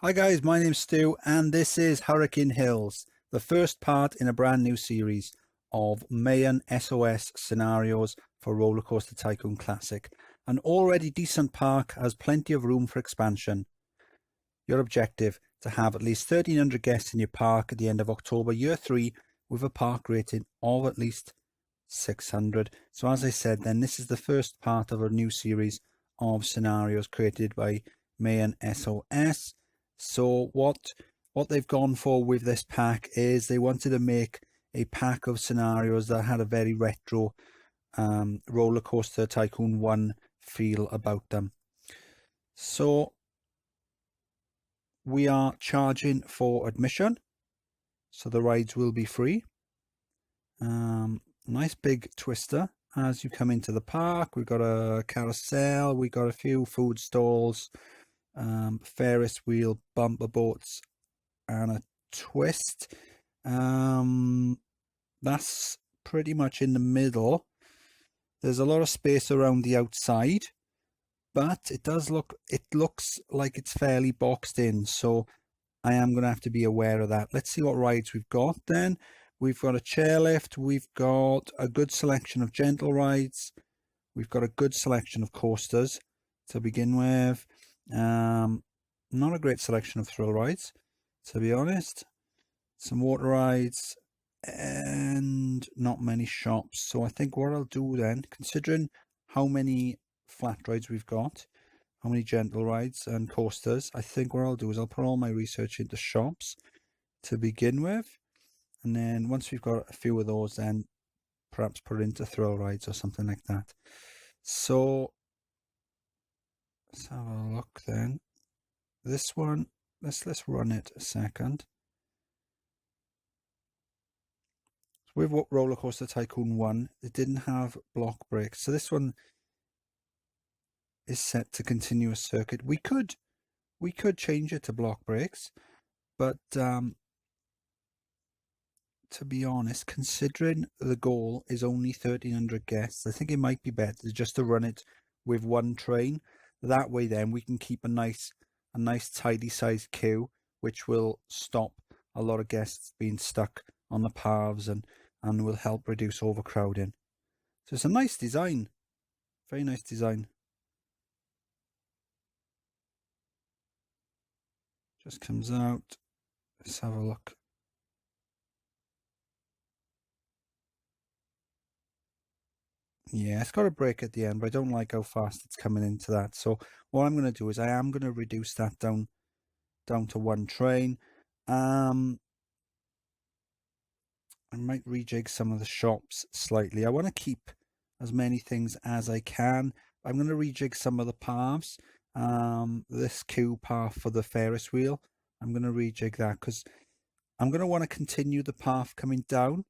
Hi guys, my name's Stu and this is Hurricane Hills, the first part in a brand new series of Mayan SOS scenarios for Roller Coaster Tycoon Classic. An already decent park has plenty of room for expansion. Your objective, to have at least 1,300 guests in your park at the end of October year 3 with a park rating of at least 600. So as I said then, this is the first part of a new series of scenarios created by Mayan SOS. So what they've gone for with this pack is they wanted to make a pack of scenarios that had a very retro Roller Coaster Tycoon 1 feel about them. So we are charging for admission, so the rides will be free. Nice big twister as you come into the park. We've got a carousel, we've got a few food stalls, Ferris wheel, bumper boats, and a twist. That's pretty much in the middle. There's a lot of space around the outside, but it looks like it's fairly boxed in, so I am going to have to be aware of that. Let's see what rides we've got then. We've got a chairlift, we've got a good selection of gentle rides, we've got a good selection of coasters to begin with. Not a great selection of thrill rides, to be honest. Some water rides and not many shops. So I think what I'll do then, considering how many flat rides we've got, how many gentle rides and coasters, I think what I'll do is I'll put all my research into shops to begin with, and then once we've got a few of those, then perhaps put it into thrill rides or something like that. So let's have a look then. This one, let's run it a second. So with Roller Coaster Tycoon 1, it didn't have block brakes, so this one is set to continuous circuit. We could change it to block brakes, but to be honest, considering the goal is only 1,300 guests, I think it might be better just to run it with one train. That way then we can keep a nice tidy sized queue, which will stop a lot of guests being stuck on the paths and will help reduce overcrowding. So it's a nice design, very nice design. Just comes out. Let's have a look. Yeah, it's got a break at the end, but I don't like how fast it's coming into that. So what I'm going to do is I am going to reduce that down to one train. I might rejig some of the shops slightly. I want to keep as many things as I can. I'm going to rejig some of the paths. This queue path for the Ferris wheel, I'm going to rejig that because I'm going to want to continue the path coming down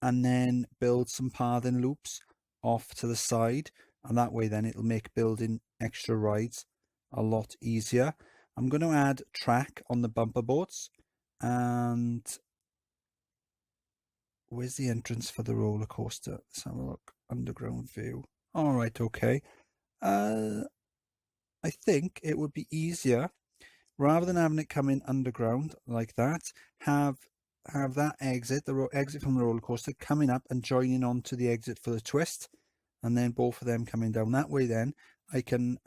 and then build some pathing loops off to the side, and that way then it'll make building extra rides a lot easier. I'm going to add track on the bumper boats, and where's the entrance for the roller coaster? Let's have a look. Underground view. All right, okay. I think it would be easier, rather than having it come in underground like that, have that exit, the exit from the roller coaster, coming up and joining on to the exit for the twist, and then both of them coming down. That way then I can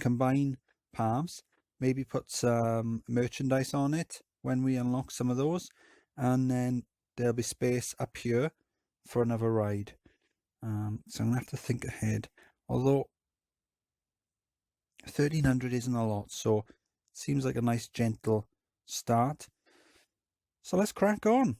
combine paths, maybe put some merchandise on it when we unlock some of those, and then there'll be space up here for another ride. So I'm gonna have to think ahead, although 1,300 isn't a lot, so it seems like a nice gentle start. So let's crack on.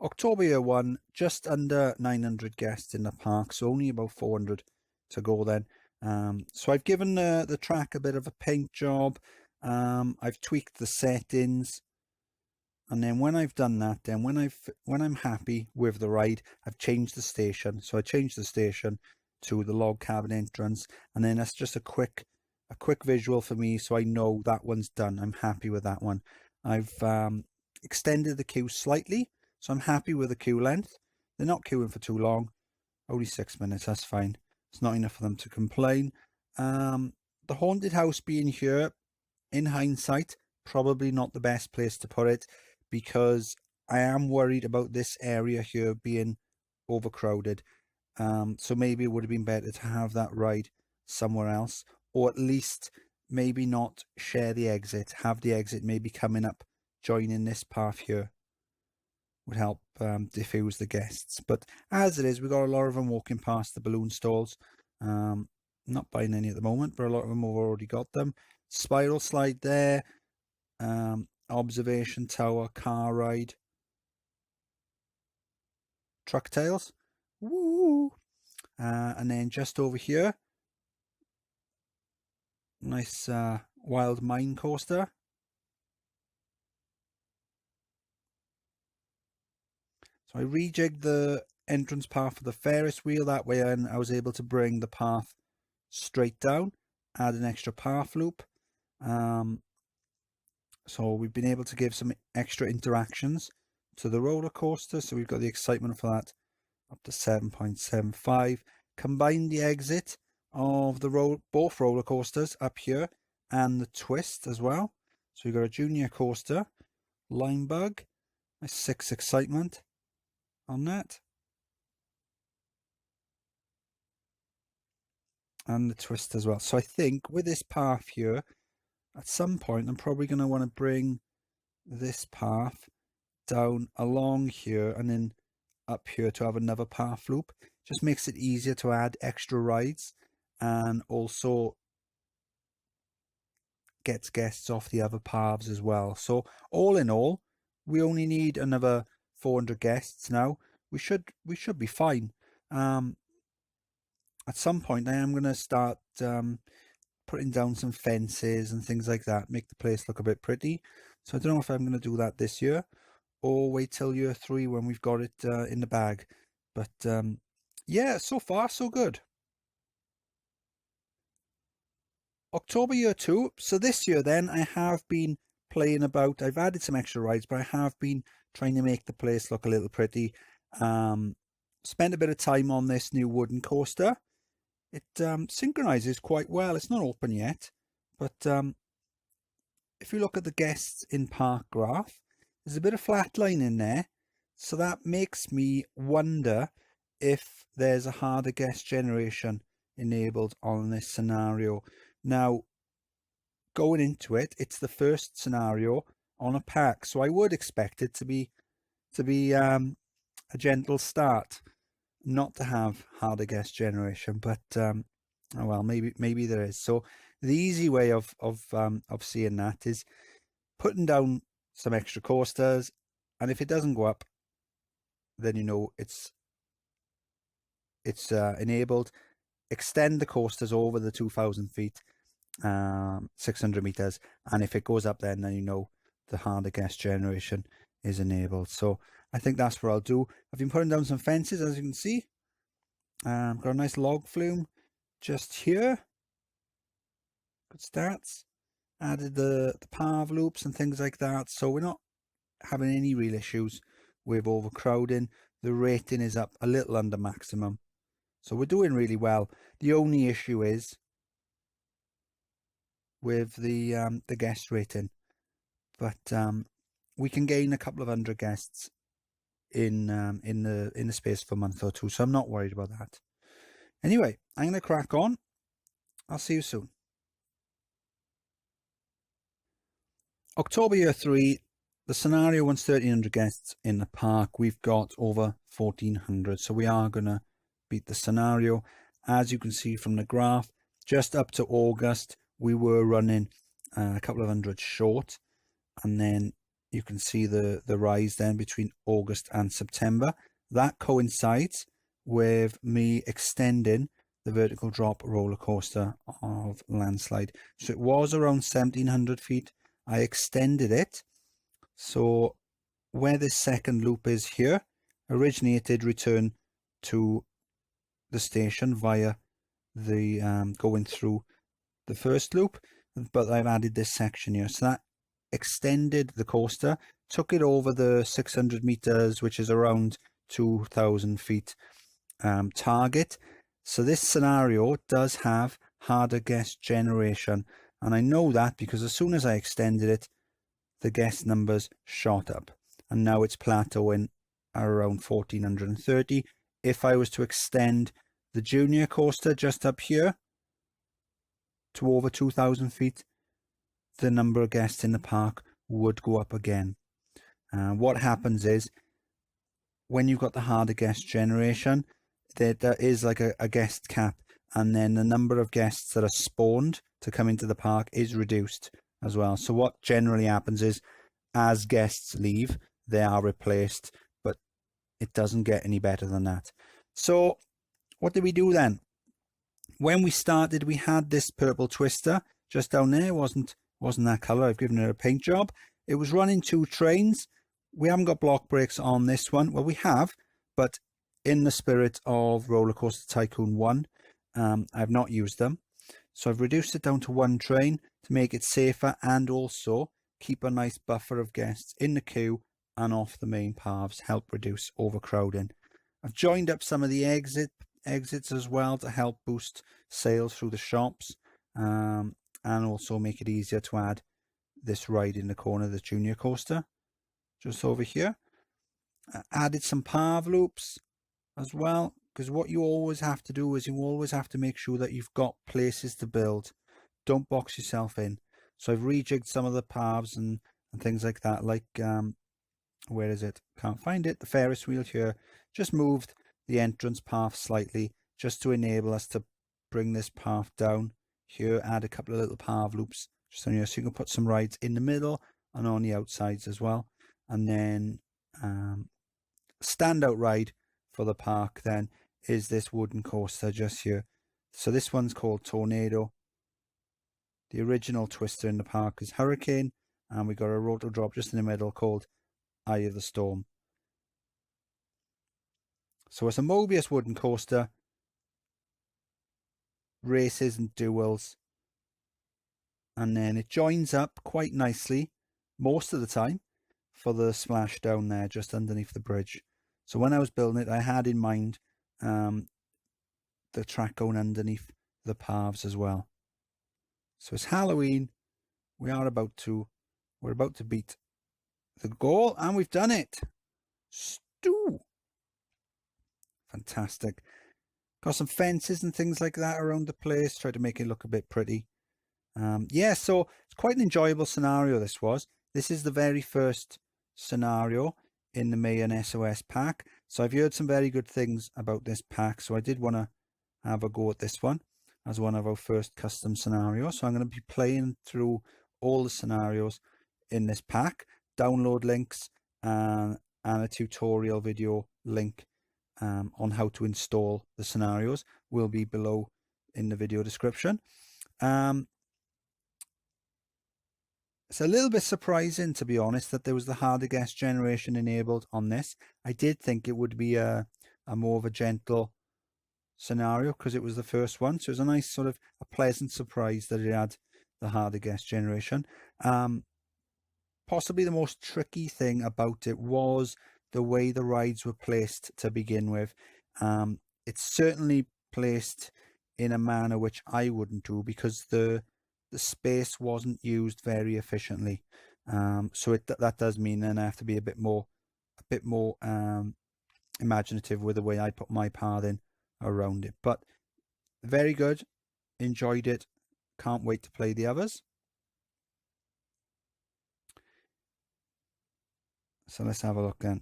October year 1, just under 900 guests in the park, so only about 400 to go then. So I've given the track a bit of a paint job. I've tweaked the settings, and then when I've done that, then when I'm happy with the ride, I've changed the station. So I changed the station to the log cabin entrance, and then that's just a quick visual for me, so I know that one's done. I'm happy with that one. I've extended the queue slightly, so I'm happy with the queue length. They're not queuing for too long. Only 6 minutes, that's fine. It's not enough for them to complain. The haunted house being here, in hindsight, probably not the best place to put it, because I am worried about this area here being overcrowded. So maybe it would have been better to have that ride somewhere else, or at least maybe not share the exit, have the exit maybe coming up, joining this path here. Would help diffuse the guests. But as it is, we've got a lot of them walking past the balloon stalls. Not buying any at the moment, but a lot of them have already got them. Spiral slide there. Observation tower, car ride. Truck tails. Woo! And then just over here, nice wild mine coaster. So I rejigged the entrance path for the Ferris wheel, that way I was able to bring the path straight down, add an extra path loop. So we've been able to give some extra interactions to the roller coaster, so we've got the excitement for that up to 7.75. Combine the exit of the both roller coasters up here and the twist as well. So we've got a junior coaster, line bug, a 6 excitement on that, and the twist as well. So I think with this path here, at some point I'm probably going to want to bring this path down along here and then up here to have another path loop. Just makes it easier to add extra rides, and also gets guests off the other paths as well. So all in all, we only need another 400 guests now. We should be fine. At some point I am going to start putting down some fences and things like that, make the place look a bit pretty. So I don't know if I'm going to do that this year or wait till year 3 when we've got it in the bag. But yeah, so far so good. October year 2. So this year then I have been playing about. I've added some extra rides, but I have been trying to make the place look a little pretty. Spent a bit of time on this new wooden coaster. It synchronizes quite well. It's not open yet, but if you look at the guests in park graph, there's a bit of flat line in there, so that makes me wonder if there's a harder guest generation enabled on this scenario. Now, going into it, it's the first scenario on a pack, so I would expect it to be a gentle start, not to have harder guest generation, but oh well, maybe there is. So the easy way of seeing that is putting down some extra coasters, and if it doesn't go up, then you know it's enabled. Extend the coasters over the 2,000 feet, 600 meters, and if it goes up, then you know the harder guest generation is enabled. So I think that's what I'll do. I've been putting down some fences, as you can see. Got a nice log flume just here. Good stats. Added the path loops and things like that. So we're not having any real issues with overcrowding. The rating is up a little under maximum. So we're doing really well. The only issue is with the guest rating. But we can gain a couple of hundred guests in the space of a month or two, so I'm not worried about that. Anyway, I'm going to crack on. I'll see you soon. October year 3, the scenario wants 1,300 guests in the park. We've got over 1,400, so we are going to beat the scenario. As you can see from the graph, just up to August, we were running a couple of hundred short, and then you can see the rise then between August and September. That coincides with me extending the vertical drop roller coaster of Landslide. So it was around 1,700 feet. I extended it. So where this second loop is here, originally it did return to the station via the going through the first loop, but I've added this section here. So that extended the coaster, took it over the 600 meters, which is around 2,000 feet, target. So this scenario does have harder guest generation, and I know that because as soon as I extended it, the guest numbers shot up, and now it's plateauing around 1430. If I was to extend the junior coaster just up here to over 2,000 feet, the number of guests in the park would go up again. What happens is, when you've got the harder guest generation, there is like a guest cap, and then the number of guests that are spawned to come into the park is reduced as well. So what generally happens is, as guests leave, they are replaced, but it doesn't get any better than that. So what did we do then? When we started, we had this purple twister just down there. It wasn't that color. I've given it a paint job. It was running 2 trains. We haven't got block brakes on this one. Well, we have, but in the spirit of Roller Coaster Tycoon 1, I've not used them. So I've reduced it down to 1 train to make it safer, and also keep a nice buffer of guests in the queue and off the main paths, help reduce overcrowding. I've joined up some of the exits as well to help boost sales through the shops, and also make it easier to add this ride in the corner, the junior coaster, just over here. I added some path loops as well, because what you always have to do is you always have to make sure that you've got places to build. Don't box yourself in. So I've rejigged some of the paths and things like that, like where is it? Can't find it. The Ferris wheel here. Just moved the entrance path slightly just to enable us to bring this path down here. Add a couple of little path loops just on here, so you can put some rides in the middle and on the outsides as well. And then standout ride for the park then is this wooden coaster just here. So this one's called Tornado. The original twister in the park is Hurricane, and we got a rotor drop just in the middle called Eye of the Storm. So it's a Mobius wooden coaster, races and duels, and then it joins up quite nicely most of the time for the splash down there just underneath the bridge. So when I was building it, I had in mind the track going underneath the paths as well. So it's Halloween. We're about to beat the goal, and we've done it. Stew. Fantastic. Got some fences and things like that around the place. Try to make it look a bit pretty. Yeah, so it's quite an enjoyable scenario this was. This is the very first scenario in the Mayan SOS pack. So I've heard some very good things about this pack. So I did want to have a go at this one as one of our first custom scenarios. So I'm going to be playing through all the scenarios in this pack. Download links and a tutorial video link on how to install the scenarios will be below in the video description. It's a little bit surprising, to be honest, that there was the harder guest generation enabled on this. I did think it would be a more of a gentle scenario because it was the first one. So it was a nice sort of a pleasant surprise that it had the harder guest generation. Possibly the most tricky thing about it was the way the rides were placed to begin with. It's certainly placed in a manner which I wouldn't do because the space wasn't used very efficiently. So that does mean then I have to be a bit more imaginative with the way I put my path in around it. But very good, enjoyed it, can't wait to play the others. So let's have a look then.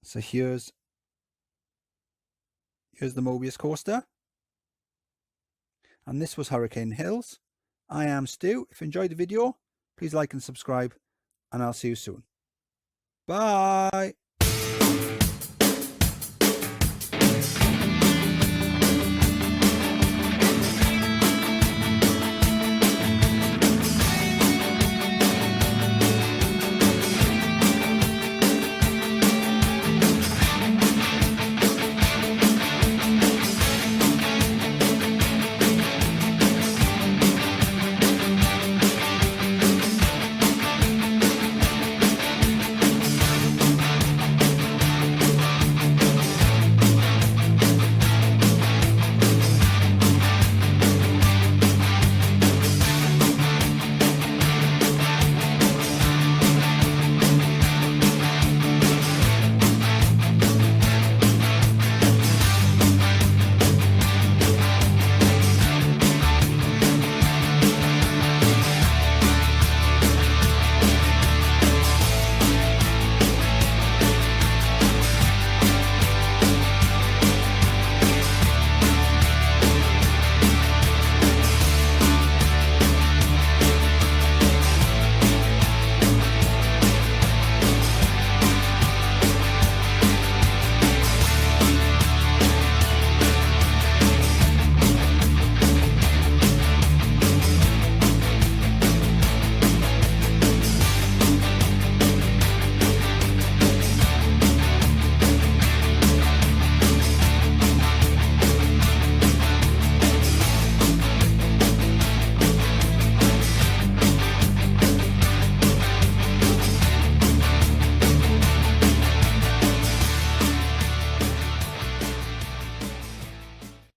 So here's the Mobius coaster, and this was Hurricane Hills. I am Stu. If you enjoyed the video, please like and subscribe, and I'll see you soon. Bye.